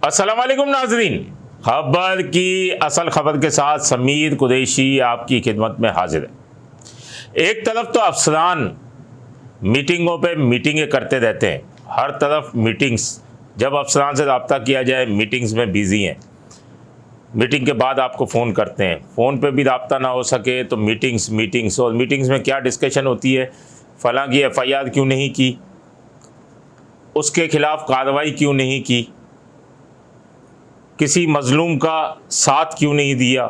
अस्सलाम वालेकुम नाज़रीन, खबर की असल खबर के साथ समीर कुरैशी आपकी खिदमत में हाजिर है। एक तरफ तो अफसरान मीटिंगों पे मीटिंगें करते रहते हैं, हर तरफ मीटिंग्स। जब अफसरान से रब्ता किया जाए मीटिंग्स में बिज़ी हैं, मीटिंग के बाद आपको फ़ोन करते हैं, फ़ोन पे भी रब्ता ना हो सके तो मीटिंग्स। और मीटिंग्स में क्या डिस्कशन होती है, फ़लाँ की FIR क्यों नहीं की, उसके ख़िलाफ़ कार्रवाई क्यों नहीं की, किसी मज़लूम का साथ क्यों नहीं दिया।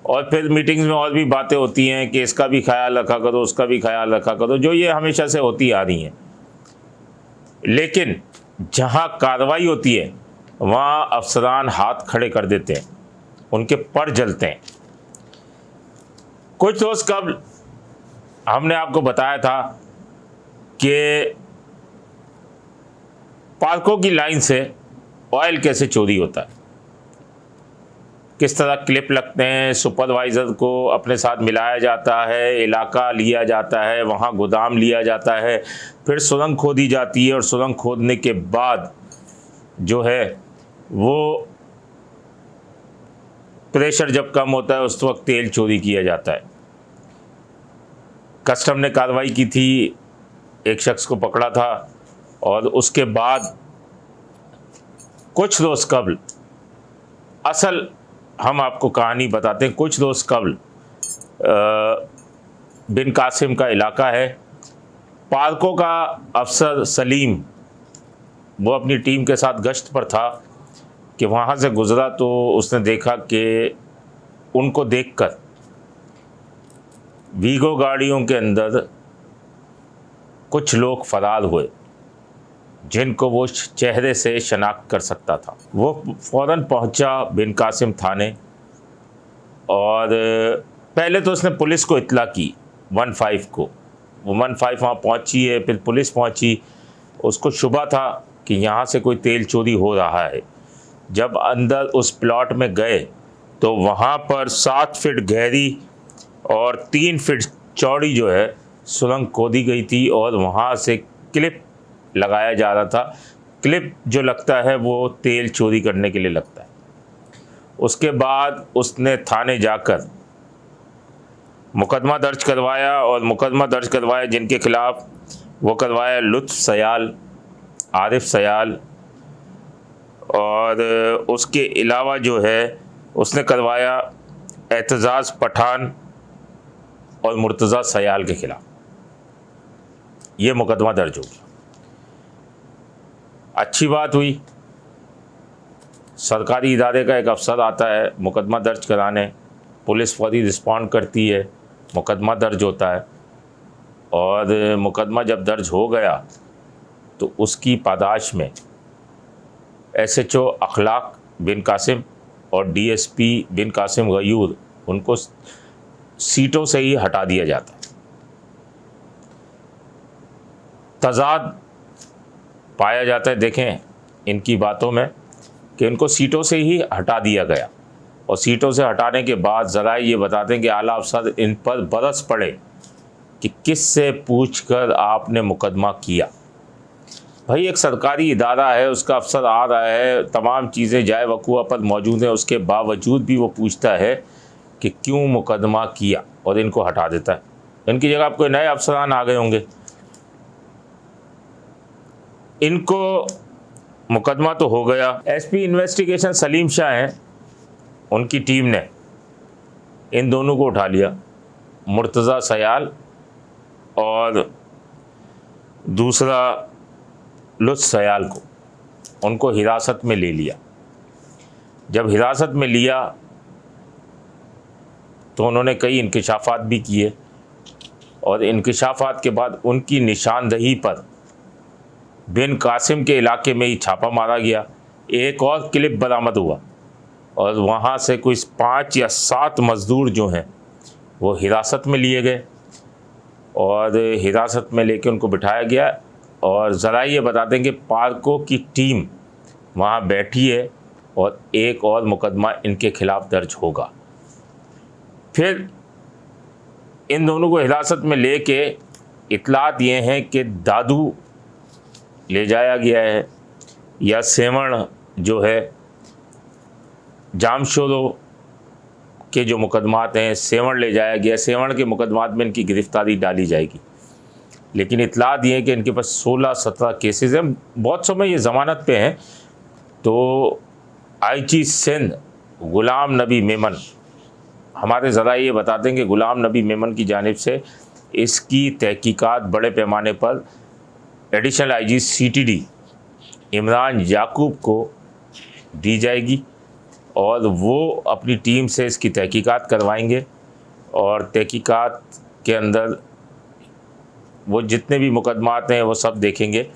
और फिर मीटिंग्स में और भी बातें होती हैं कि इसका भी ख्याल रखा करो, उसका भी ख्याल रखा करो, जो ये हमेशा से होती आ रही हैं। लेकिन जहाँ कार्रवाई होती है वहाँ अफसरान हाथ खड़े कर देते हैं, उनके पर जलते हैं। कुछ रोज़ कबल हमने आपको बताया था कि पार्कों की लाइन से ऑयल कैसे चोरी होता है, किस तरह क्लिप लगते हैं, सुपरवाइज़र को अपने साथ मिलाया जाता है, इलाका लिया जाता है, वहाँ गोदाम लिया जाता है, फिर सुरंग खोदी जाती है और सुरंग खोदने के बाद जो है वो प्रेशर जब कम होता है उस वक्त तेल चोरी किया जाता है। कस्टम ने कार्रवाई की थी, एक शख्स को पकड़ा था और उसके बाद कुछ रोज़ कबल, असल हम आपको कहानी बताते हैं, कुछ रोज़ कबल बिन कासिम का इलाका है, पार्कों का अफसर सलीम वो अपनी टीम के साथ गश्त पर था कि वहाँ से गुज़रा तो उसने देखा कि उनको देखकर वीगो गाड़ियों के अंदर कुछ लोग फ़रार हुए जिनको वो चेहरे से शनाख्त कर सकता था। वो फ़ौरन पहुंचा बिन कासिम थाने और पहले तो उसने पुलिस को इत्तला की 15 को। वो 15 वहाँ पहुंची है, फिर पुलिस पहुंची, उसको शुबा था कि यहाँ से कोई तेल चोरी हो रहा है। जब अंदर उस प्लॉट में गए तो वहाँ पर 7 फीट गहरी और 3 फीट चौड़ी जो है सुरंग खोदी गई थी और वहाँ से क्लिप लगाया जा रहा था। क्लिप जो लगता है वो तेल चोरी करने के लिए लगता है। उसके बाद उसने थाने जाकर मुकदमा दर्ज करवाया और मुकदमा दर्ज करवाया जिनके ख़िलाफ़ वो करवाया लुत्फ़ सयाल, आरिफ सयाल, और उसके अलावा जो है उसने करवाया एतजाज़ पठान और मुर्तज़ा सयाल के ख़िलाफ़। ये मुकदमा दर्ज हो गया। अच्छी बात हुई, सरकारी इदारे का एक अफसर आता है मुकदमा दर्ज कराने, पुलिस फौरी रिस्पॉन्ड करती है, मुकदमा दर्ज होता है। और मुकदमा जब दर्ज हो गया तो उसकी पादाश में SHO अखलाक बिन कासिम और DSP बिन कासिम गयूर, उनको सीटों से ही हटा दिया जाता है। तज़ाद पाया जाता है, देखें इनकी बातों में, कि इनको सीटों से ही हटा दिया गया। और सीटों से हटाने के बाद ज़रा ये बताते हैं कि आला अफसर इन पर बरस पड़े कि किस से पूछकर आपने मुकदमा किया। भाई एक सरकारी इदारा है, उसका अफसर आ रहा है, तमाम चीज़ें जाए वक़ुआ पर मौजूद हैं, उसके बावजूद भी वो पूछता है कि क्यों मुकदमा किया और इनको हटा देता है। इनकी जगह आप कोई नए अफसरान आ गए होंगे। इनको मुकदमा तो हो गया। SP इन्वेस्टिगेशन सलीम शाह हैं, उनकी टीम ने इन दोनों को उठा लिया, मुर्तज़ा सयाल और दूसरा लुत्फ़ सयाल को, उनको हिरासत में ले लिया। जब हिरासत में लिया तो उन्होंने कई इंकिशाफ़ात भी किए और इंकिशाफ़ात के बाद उनकी निशानदही पर बिन कासिम के इलाके में ही छापा मारा गया। एक और क्लिप बरामद हुआ और वहाँ से कोई 5 या 7 मज़दूर जो हैं वो हिरासत में लिए गए और हिरासत में लेके उनको बिठाया गया। और ज़रा ये बता दें कि पार्कों की टीम वहाँ बैठी है और एक और मुकदमा इनके ख़िलाफ़ दर्ज होगा। फिर इन दोनों को हिरासत में लेके इत्तलात ये हैं कि दादू ले जाया गया है, या सेवण जो है, जामशोरो के जो मुकदमात हैं, सेवण ले जाया गया, सेवण के मुकदमात में इनकी गिरफ्तारी डाली जाएगी। लेकिन इतला दिए कि इनके पास 16-17 केसेस हैं, बहुत समय ये ज़मानत पे हैं। तो आईजी सिंध गुलाम नबी मेमन हमारे ज़रा ये बताते हैं कि गुलाम नबी मेमन की जानिब से इसकी तहकीकात बड़े पैमाने पर एडिशनल आईजी सीटीडी इमरान याकूब को दी जाएगी और वो अपनी टीम से इसकी तहकीकात करवाएंगे और तहकीकात के अंदर वो जितने भी मुकदमात हैं वो सब देखेंगे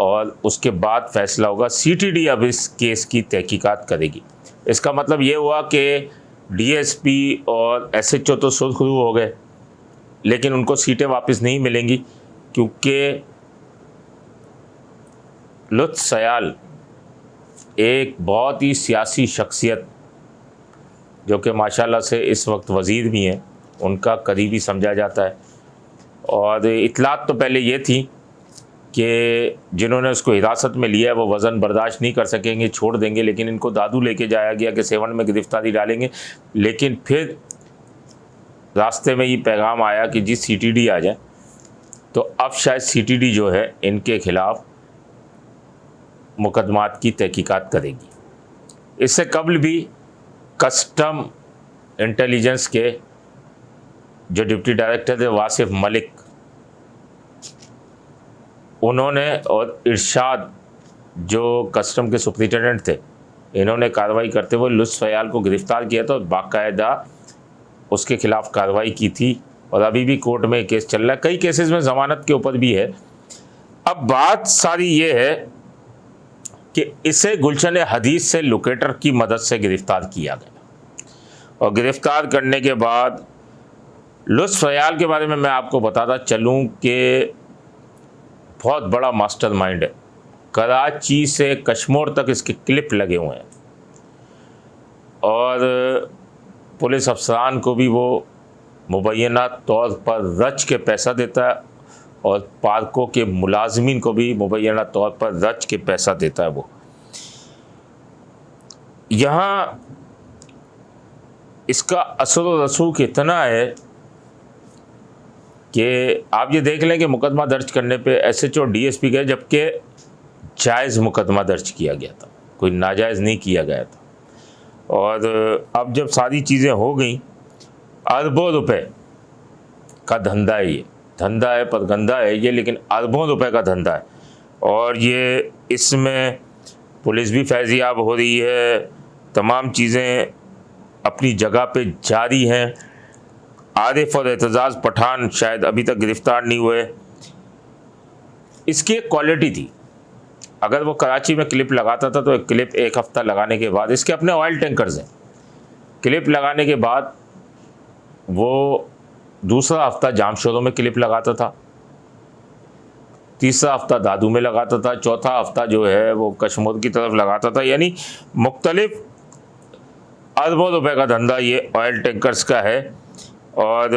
और उसके बाद फ़ैसला होगा। सीटीडी अब इस केस की तहकीकात करेगी। इसका मतलब ये हुआ कि डीएसपी और एसएचओ तो सुरखरू हो गए, लेकिन उनको सीटें वापस नहीं मिलेंगी, क्योंकि लुत्फ़ सयाल एक बहुत ही सियासी शख्सियत, जो कि माशाल्लाह से इस वक्त वज़ीर भी हैं, उनका करीबी समझा जाता है। और इतलात तो पहले ये थी कि जिन्होंने उसको हिरासत में लिया है वो वज़न बर्दाश्त नहीं कर सकेंगे, छोड़ देंगे, लेकिन इनको दादू लेके जाया गया कि सेवन में गिरफ्तारी डालेंगे। लेकिन फिर रास्ते में ये पैगाम आया कि जी सीटीडी आ जाए, तो अब शायद सीटीडी जो है इनके ख़िलाफ़ मुकदमात की तहकीकात करेगी। इससे कबल भी कस्टम इंटेलिजेंस के जो डिप्टी डायरेक्टर थे वासिफ मलिक, उन्होंने, और इरशाद जो कस्टम के सुपरिटेंडेंट थे, इन्होंने कार्रवाई करते हुए लुत्फ़ सयाल को गिरफ़्तार किया था और बाकायदा उसके ख़िलाफ़ कार्रवाई की थी और अभी भी कोर्ट में केस चल रहा है। कई केसेस में ज़मानत के ऊपर भी है। अब बात सारी ये है कि इसे गुलशन हदीस से लोकेटर की मदद से गिरफ़्तार किया गया और गिरफ़्तार करने के बाद लुत्फ़ सयाल के बारे में मैं आपको बताता चलूँ कि बहुत बड़ा मास्टरमाइंड है। कराची से कश्मीर तक इसके क्लिप लगे हुए हैं और पुलिस अफसरान को भी वो मुबैना तौर पर रच के पैसा देता है और पार्कों के मुलाजमीन को भी मुबैना तौर पर रच के पैसा देता है। वो यहाँ इसका असर व रसूख इतना है कि आप ये देख लें कि मुकदमा दर्ज करने पे एसएचओ और डीएसपी गए, जबकि जायज़ मुकदमा दर्ज किया गया था, कोई नाजायज़ नहीं किया गया था। और अब जब सारी चीज़ें हो गई, अरबों रुपए का धंधा है, ये धंधा है पर गंदा है ये, लेकिन अरबों रुपए का धंधा है। और ये इसमें पुलिस भी फैज़याब हो रही है, तमाम चीज़ें अपनी जगह पे जारी हैं। आरिफ और एतजाज़ पठान शायद अभी तक गिरफ़्तार नहीं हुए। इसकी एक क्वालिटी थी, अगर वो कराची में क्लिप लगाता था तो एक क्लिप एक हफ़्ता लगाने के बाद, इसके अपने ऑयल टैंकर्स हैं, क्लिप लगाने के बाद वो दूसरा हफ़्ता जामशोरों में क्लिप लगाता था, तीसरा हफ़्ता दादू में लगाता था, चौथा हफ़्ता जो है वो कश्मीर की तरफ लगाता था। यानी मुख्तलिफ अरबों रुपए का धंधा ये ऑयल टैंकर्स का है। और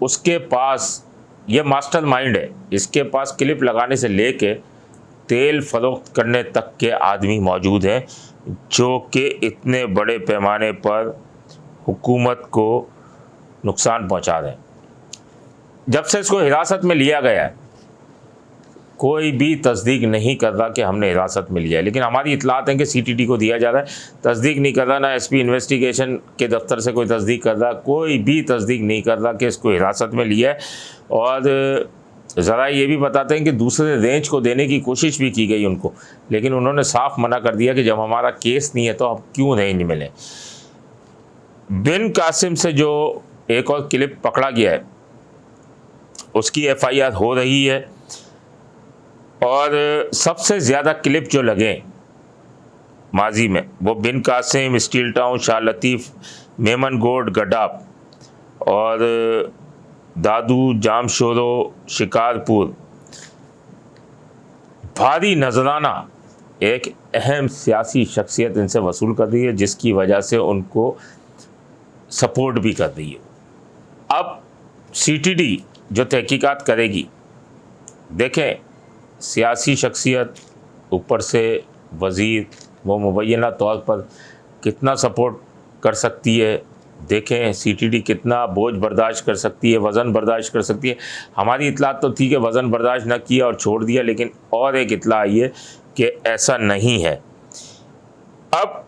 उसके पास ये मास्टरमाइंड है, इसके पास क्लिप लगाने से लेके तेल फरोख्त करने तक के आदमी मौजूद हैं, जो कि इतने बड़े पैमाने पर हुकूमत को नुकसान पहुंचा रहे हैं। जब से इसको हिरासत में लिया गया है, कोई भी तस्दीक नहीं कर रहा कि हमने हिरासत में लिया है, लेकिन हमारी इतलात है कि सीटीडी को दिया जा रहा है। तस्दीक नहीं कर रहा, ना एसपी इन्वेस्टिगेशन के दफ्तर से कोई तस्दीक कर रहा, कोई भी तस्दीक नहीं कर रहा कि इसको हिरासत में लिया है। और ज़रा ये भी बताते हैं कि दूसरे रेंज को देने की कोशिश भी की गई उनको, लेकिन उन्होंने साफ मना कर दिया कि जब हमारा केस नहीं है तो हम क्यों रेंज मिलें। बिन कासिम से जो एक और क्लिप पकड़ा गया है, उसकी एफआईआर हो रही है और सबसे ज़्यादा क्लिप जो लगे माजी में वो बिन कासिम, स्टील टाउन, शाह लतीफ़, मेमन गोड, गडाप और दादू, जामशोरो, शिकारपुर। भारी नजराना एक अहम सियासी शख्सियत इनसे वसूल कर रही है, जिसकी वजह से उनको सपोर्ट भी कर रही है। अब सीटीडी जो तहकीकात करेगी, देखें सियासी शख्सियत, ऊपर से वज़ीर, वो मुबैना तौर पर कितना सपोर्ट कर सकती है। देखें सीटीडी कितना बोझ बर्दाश्त कर सकती है, वज़न बर्दाश्त कर सकती है। हमारी इतलात तो थी कि वज़न बर्दाश्त न किया और छोड़ दिया, लेकिन और एक इतला आई है कि ऐसा नहीं है। अब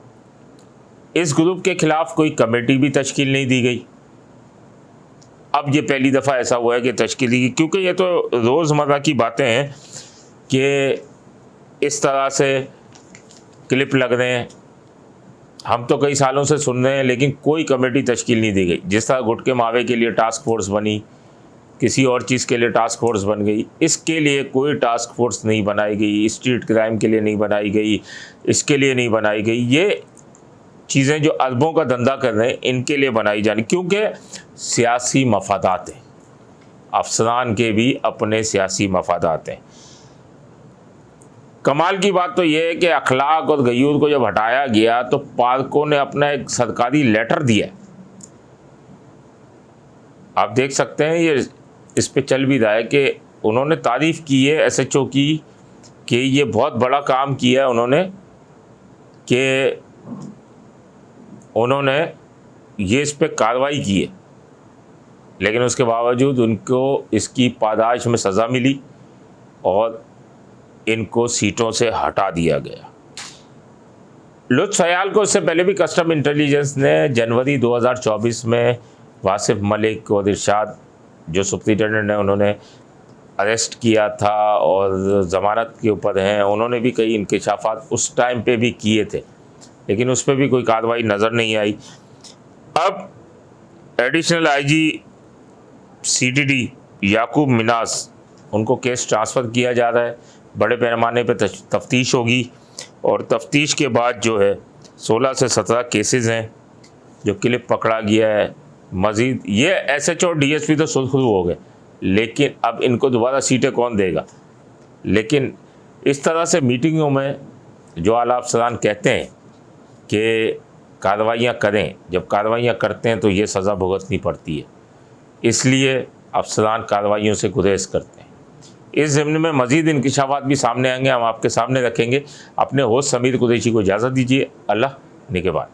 इस ग्रुप के ख़िलाफ़ कोई कमेटी भी तश्कील नहीं दी गई। अब ये पहली दफ़ा ऐसा हुआ है कि तश्कील दी गई, क्योंकि ये तो रोज़मर्रा की बातें हैं कि इस तरह से क्लिप लग रहे हैं, हम तो कई सालों से सुन रहे हैं, लेकिन कोई कमेटी तश्कील नहीं दी गई। जिस तरह गुटके मावे के लिए टास्क फोर्स बनी, किसी और चीज़ के लिए टास्क फोर्स बन गई, इसके लिए कोई टास्क फोर्स नहीं बनाई गई। स्ट्रीट क्राइम के लिए नहीं बनाई गई, इसके लिए नहीं बनाई गई। ये चीज़ें जो अरबों का धंधा कर रहे हैं, इनके लिए बनाई जानी, क्योंकि सियासी मफादात हैं। अफसरान के भी अपने सियासी मफादात हैं। कमाल की बात तो यह है कि अखलाक और गयूर को जब हटाया गया तो पार्कों ने अपना एक सरकारी लेटर दिया। आप देख सकते हैं, ये इस पे चल भी रहा है कि उन्होंने तारीफ़ की है एसएचओ की कि ये बहुत बड़ा काम किया है उन्होंने, कि उन्होंने ये इस पे कार्रवाई की है, लेकिन उसके बावजूद उनको इसकी पादाश में सज़ा मिली और इनको सीटों से हटा दिया गया। लुत्फ़ सयाल को इससे पहले भी कस्टम इंटेलिजेंस ने जनवरी 2024 में वासिफ मलिक और इरशाद जो सुप्रिटेंडेंट हैं, उन्होंने अरेस्ट किया था और ज़मानत के ऊपर हैं। उन्होंने भी कई इंकशाफात उस टाइम पे भी किए थे, लेकिन उस पर भी कोई कार्रवाई नज़र नहीं आई। अब एडिशनल आईजी सीटीडी याकूब मिनास, उनको केस ट्रांसफ़र किया जा रहा है। बड़े पैमाने पर तफ्तीश होगी और तफ्तीश के बाद जो है 16 से 17 केसेस हैं जो क्लिप पकड़ा गया है। मज़ीद ये एसएचओ और डीएसपी तो सुरखरू हो गए, लेकिन अब इनको दोबारा सीटें कौन देगा। लेकिन इस तरह से मीटिंगों में जो आला अफसरान कहते हैं कि कार्रवाइयाँ करें, जब कार्रवाइयाँ करते हैं तो ये सज़ा भुगतनी पड़ती है, इसलिए अफसरान कार्रवाइयों से गुरेज करते हैं। इस ज़िम्न में मज़ीद इंकशाफात भी सामने आएंगे, हम आपके सामने रखेंगे। अपने होस्ट समीर कुरैशी को इजाज़त दीजिए। अल्लाह निगहबान।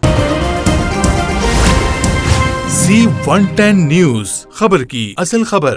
Z110 न्यूज़, खबर की असल खबर।